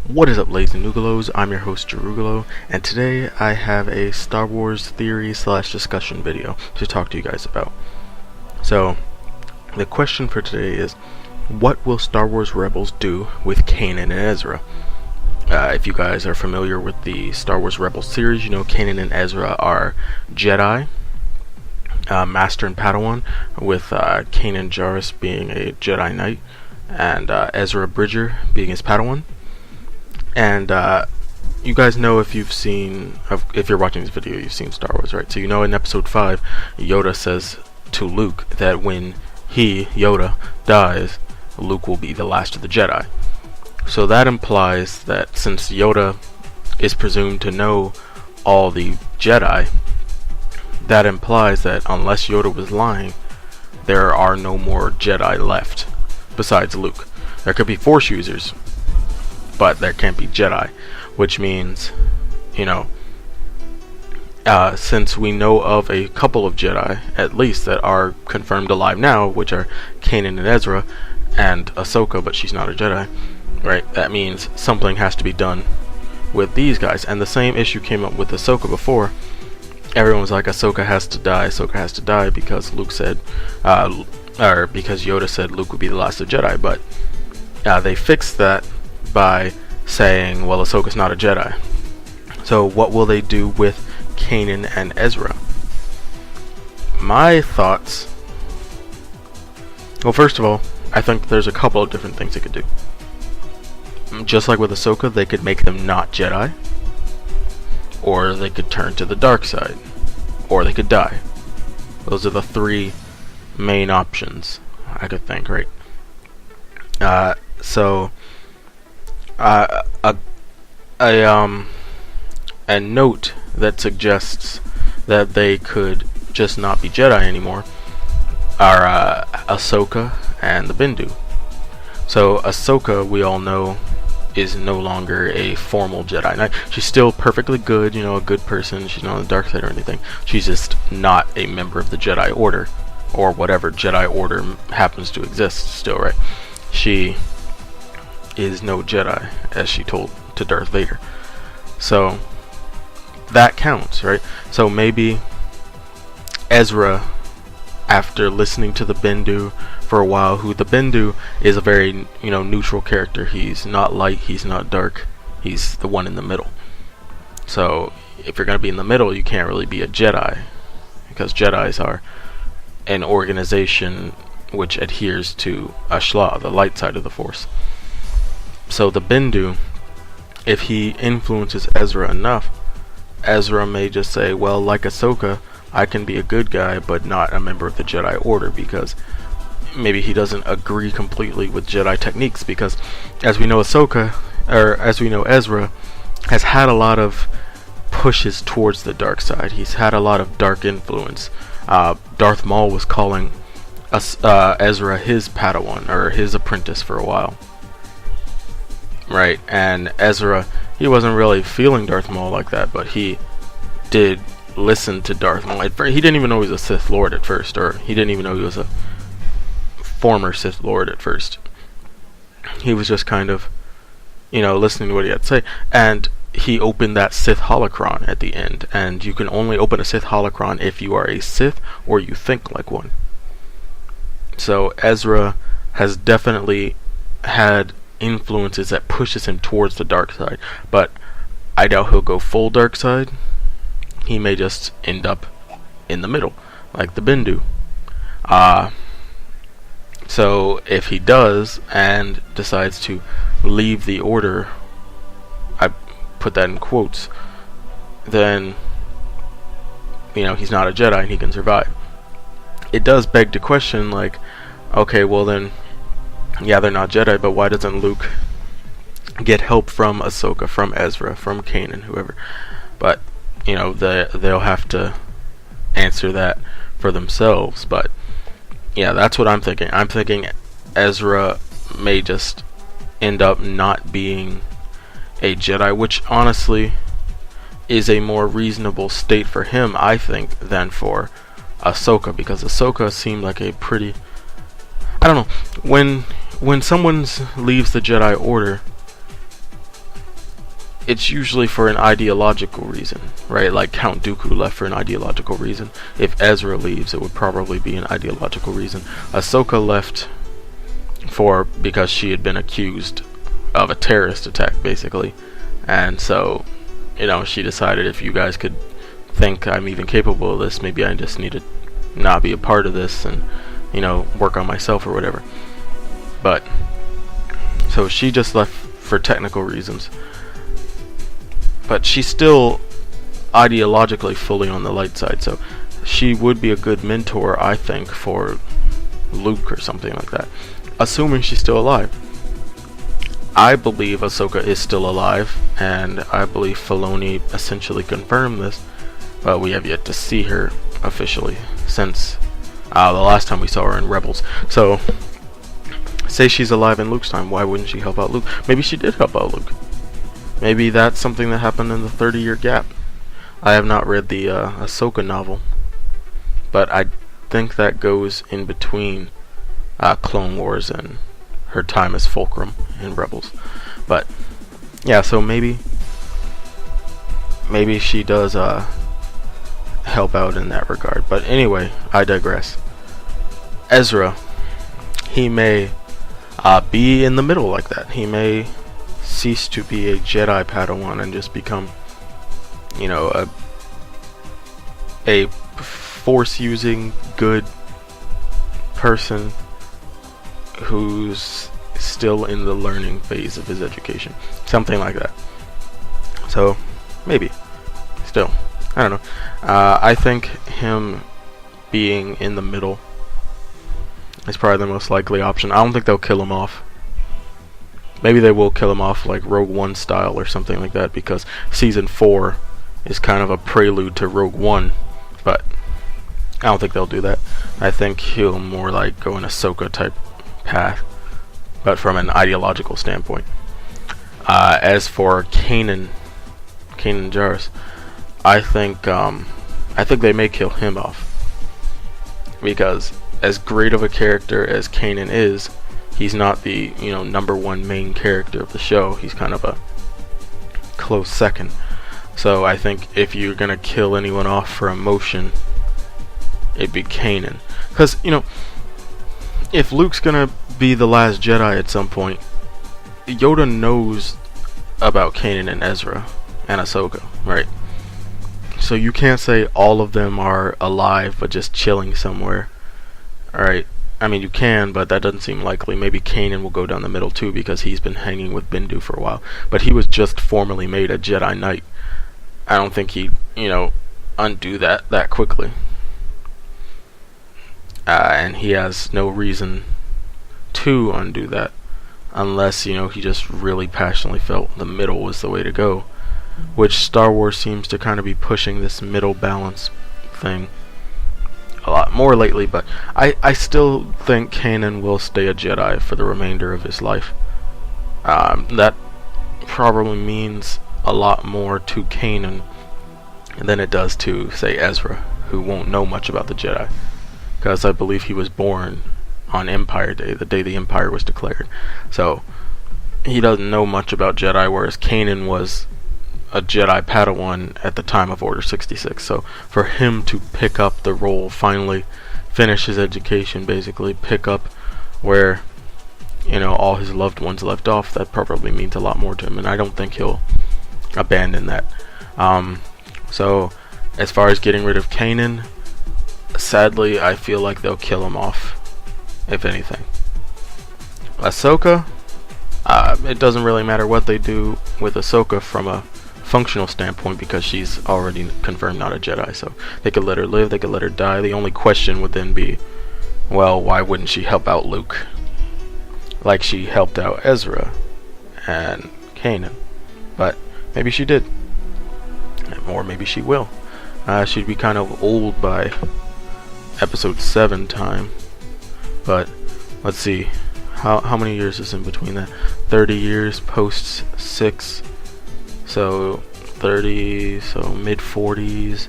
What is up, ladies and Jeroogalo's? I'm your host, Jeroogalo, and today I have a Star Wars theory / discussion video to talk to you guys about. So, the question for today is, what will Star Wars Rebels do with Kanan and Ezra? If you guys are familiar with the Star Wars Rebels series, you know Kanan and Ezra are Jedi, Master and Padawan, with Kanan Jarrus being a Jedi Knight, and Ezra Bridger being his Padawan. And you guys know, if you're watching this video, you've seen Star Wars, right? So you know in episode 5, Yoda says to Luke that when Yoda, dies, Luke will be the last of the Jedi. So that implies that since Yoda is presumed to know all the Jedi, that implies that unless Yoda was lying, there are no more Jedi left besides Luke. There could be Force users, but there can't be Jedi, which means, since we know of a couple of Jedi, at least, that are confirmed alive now, which are Kanan and Ezra, and Ahsoka, but she's not a Jedi, right? That means something has to be done with these guys. And the same issue came up with Ahsoka before. Everyone was like, Ahsoka has to die, because Luke said, because Yoda said Luke would be the last of Jedi, but they fixed that by saying, well, Ahsoka's not a Jedi. So what will they do with Kanan and Ezra? My thoughts, well, first of all, I think there's a couple of different things they could do. Just like with Ahsoka, they could make them not Jedi, or they could turn to the dark side, or they could die. Those are the three main options I could think, right? A note that suggests that they could just not be Jedi anymore are Ahsoka and the Bindu. So Ahsoka, we all know, is no longer a formal Jedi Knight. She's still perfectly good, a good person. She's not on the dark side or anything. She's just not a member of the Jedi Order, or whatever Jedi Order happens to exist still, right? She is no Jedi, as she told to Darth Vader. So that counts, right? So maybe Ezra, after listening to the Bindu for a while, who the Bindu is a very neutral character. He's not light, he's not dark, he's the one in the middle. So if you're going to be in the middle, you can't really be a Jedi, because Jedis are an organization which adheres to Ashla, the light side of the Force. So the Bindu, if he influences Ezra enough, Ezra may just say, well, like Ahsoka, I can be a good guy but not a member of the Jedi Order, because maybe he doesn't agree completely with Jedi techniques, because as we know Ezra has had a lot of pushes towards the dark side. He's had a lot of dark influence. Darth Maul was calling Ezra his Padawan, or his apprentice, for a while. Right, and Ezra, he wasn't really feeling Darth Maul like that, but he did listen to Darth Maul. He didn't even know he was a Sith Lord at first, or he didn't even know he was a former Sith Lord at first. He was just kind of, listening to what he had to say, and he opened that Sith holocron at the end, and you can only open a Sith holocron if you are a Sith or you think like one. So Ezra has definitely had influences that pushes him towards the dark side, but I doubt he'll go full dark side. He may just end up in the middle, like the Bindu. So if he does and decides to leave the Order, I put that in quotes, then he's not a Jedi and he can survive. It does beg to question, like, okay, well then, yeah, they're not Jedi, but why doesn't Luke get help from Ahsoka, from Ezra, from Kanan, whoever? But they'll have to answer that for themselves. But yeah, that's what I'm thinking. I'm thinking Ezra may just end up not being a Jedi, which honestly is a more reasonable state for him, I think, than for Ahsoka, because Ahsoka seemed like a pretty, I don't know, when someone leaves the Jedi Order, it's usually for an ideological reason, right? Like Count Dooku left for an ideological reason. If Ezra leaves, it would probably be an ideological reason. Ahsoka left because she had been accused of a terrorist attack, basically. And so, she decided, if you guys could think I'm even capable of this, maybe I just need to not be a part of this and, work on myself or whatever. But, so she just left for technical reasons. But she's still ideologically fully on the light side, so she would be a good mentor, I think, for Luke or something like that. Assuming she's still alive. I believe Ahsoka is still alive, and I believe Filoni essentially confirmed this, but we have yet to see her officially since the last time we saw her in Rebels. So, say she's alive in Luke's time, why wouldn't she help out Luke? Maybe she did help out Luke. Maybe that's something that happened in the 30-year gap. I have not read the Ahsoka novel, but I think that goes in between Clone Wars and her time as Fulcrum in Rebels. But yeah, so maybe she does help out in that regard. But anyway, I digress. Ezra, he may be in the middle like that. He may cease to be a Jedi Padawan and just become, a Force-using good person who's still in the learning phase of his education. Something like that. So, maybe. Still. I don't know. I think him being in the middle is probably the most likely option. I don't think they'll kill him off. Maybe they will kill him off like Rogue One style or something like that, because Season 4 is kind of a prelude to Rogue One, but I don't think they'll do that. I think he'll more like go an Ahsoka type path, but from an ideological standpoint. As for Kanan Jarrus, I think they may kill him off, because as great of a character as Kanan is, he's not the number one main character of the show. He's kind of a close second. So I think if you're gonna kill anyone off for emotion, it'd be Kanan. Because if Luke's gonna be the last Jedi at some point, Yoda knows about Kanan and Ezra and Ahsoka, right? So you can't say all of them are alive but just chilling somewhere, alright? I mean, you can, but that doesn't seem likely. Maybe Kanan will go down the middle too, because he's been hanging with Bindu for a while. But he was just formally made a Jedi Knight. I don't think he'd, undo that quickly. And he has no reason to undo that, unless, he just really passionately felt the middle was the way to go. Which Star Wars seems to kind of be pushing this middle balance thing a lot more lately, but I still think Kanan will stay a Jedi for the remainder of his life. That probably means a lot more to Kanan than it does to, say, Ezra, who won't know much about the Jedi, because I believe he was born on Empire Day, the day the Empire was declared. So he doesn't know much about Jedi, whereas Kanan was a Jedi Padawan at the time of Order 66. So for him to pick up the role, finally finish his education, basically pick up where all his loved ones left off, that probably means a lot more to him, and I don't think he'll abandon that. So as far as getting rid of Kanan, sadly I feel like they'll kill him off, if anything. Ahsoka, it doesn't really matter what they do with Ahsoka from a functional standpoint, because she's already confirmed not a Jedi, so they could let her live, they could let her die. The only question would then be, well, why wouldn't she help out Luke like she helped out Ezra and Kanan? But maybe she did, or maybe she will. She'd be kind of old by episode 7 time, but let's see, how many years is in between that? 30 years post 6, so 30, so mid 40s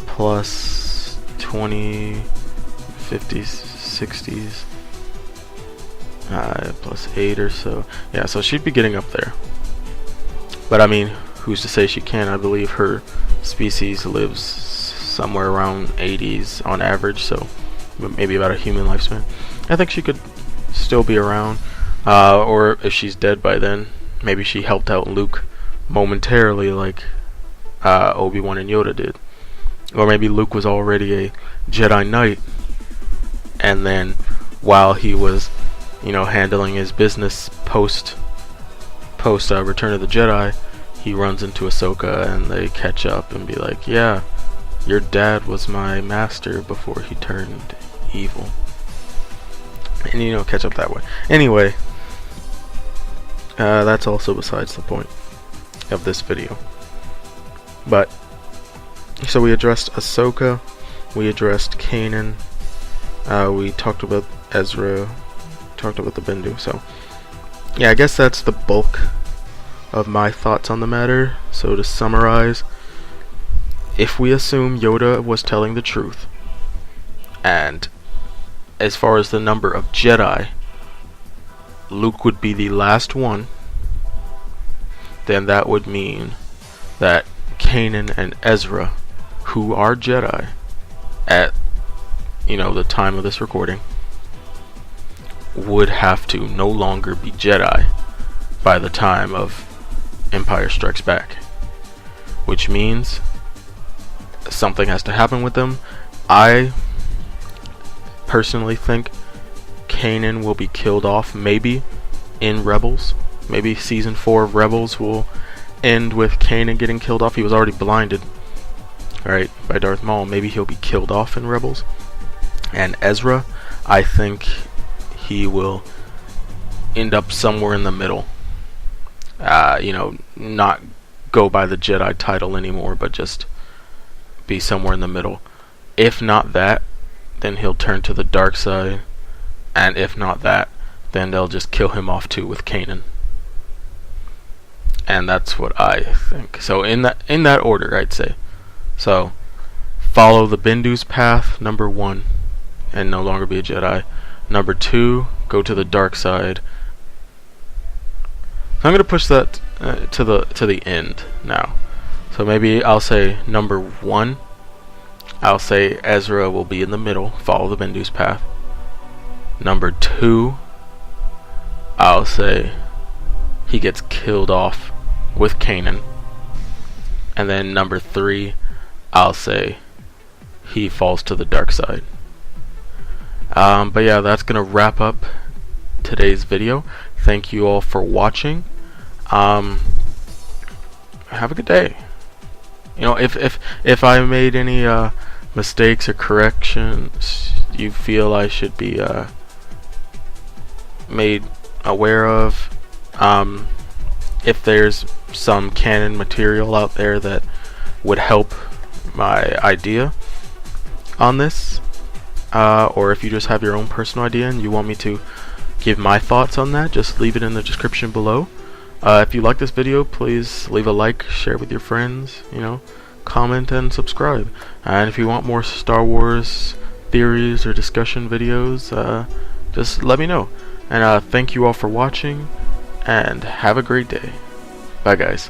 plus 20, 50s, 60s, plus 8 or so. Yeah, so she'd be getting up there. But I mean, who's to say she can? I believe her species lives somewhere around 80s on average, so maybe about a human lifespan. I think she could still be around, or if she's dead by then, maybe she helped out Luke momentarily like Obi-Wan and Yoda did. Or maybe Luke was already a Jedi Knight, and then while he was, handling his business post Return of the Jedi, he runs into Ahsoka and they catch up and be like, yeah, your dad was my master before he turned evil. And catch up that way. Anyway, that's also besides the point of this video. But so we addressed Ahsoka, we addressed Kanan, we talked about Ezra, talked about the Bindu. So yeah, I guess that's the bulk of my thoughts on the matter. So to summarize, if we assume Yoda was telling the truth, and as far as the number of Jedi, Luke would be the last one, then that would mean that Kanan and Ezra, who are Jedi at the time of this recording, would have to no longer be Jedi by the time of Empire Strikes Back, which means something has to happen with them. I personally think Kanan will be killed off, maybe in Rebels. Maybe season 4 of Rebels will end with Kanan getting killed off. He was already blinded, right, by Darth Maul. Maybe he'll be killed off in Rebels. And Ezra, I think he will end up somewhere in the middle. Not go by the Jedi title anymore, but just be somewhere in the middle. If not that, then he'll turn to the dark side, and if not that, then they'll just kill him off too with Kanan. And that's what I think. So in that order, I'd say. So follow the Bindu's path, number 1, and no longer be a Jedi. Number 2, go to the dark side. I'm gonna push that to the end now. So maybe I'll say number 1. I'll say Ezra will be in the middle, follow the Bindu's path. Number 2, I'll say he gets killed off with Kanan. And then number 3, I'll say he falls to the dark side. But yeah, that's gonna wrap up today's video. Thank you all for watching. Have a good day. If I made any mistakes or corrections you feel I should be made aware of, if there's some canon material out there that would help my idea on this, or if you just have your own personal idea and you want me to give my thoughts on that, just leave it in the description below. If you like this video, please leave a like, share with your friends, comment and subscribe. And if you want more Star Wars theories or discussion videos, just let me know. And thank you all for watching, and have a great day. Bye guys.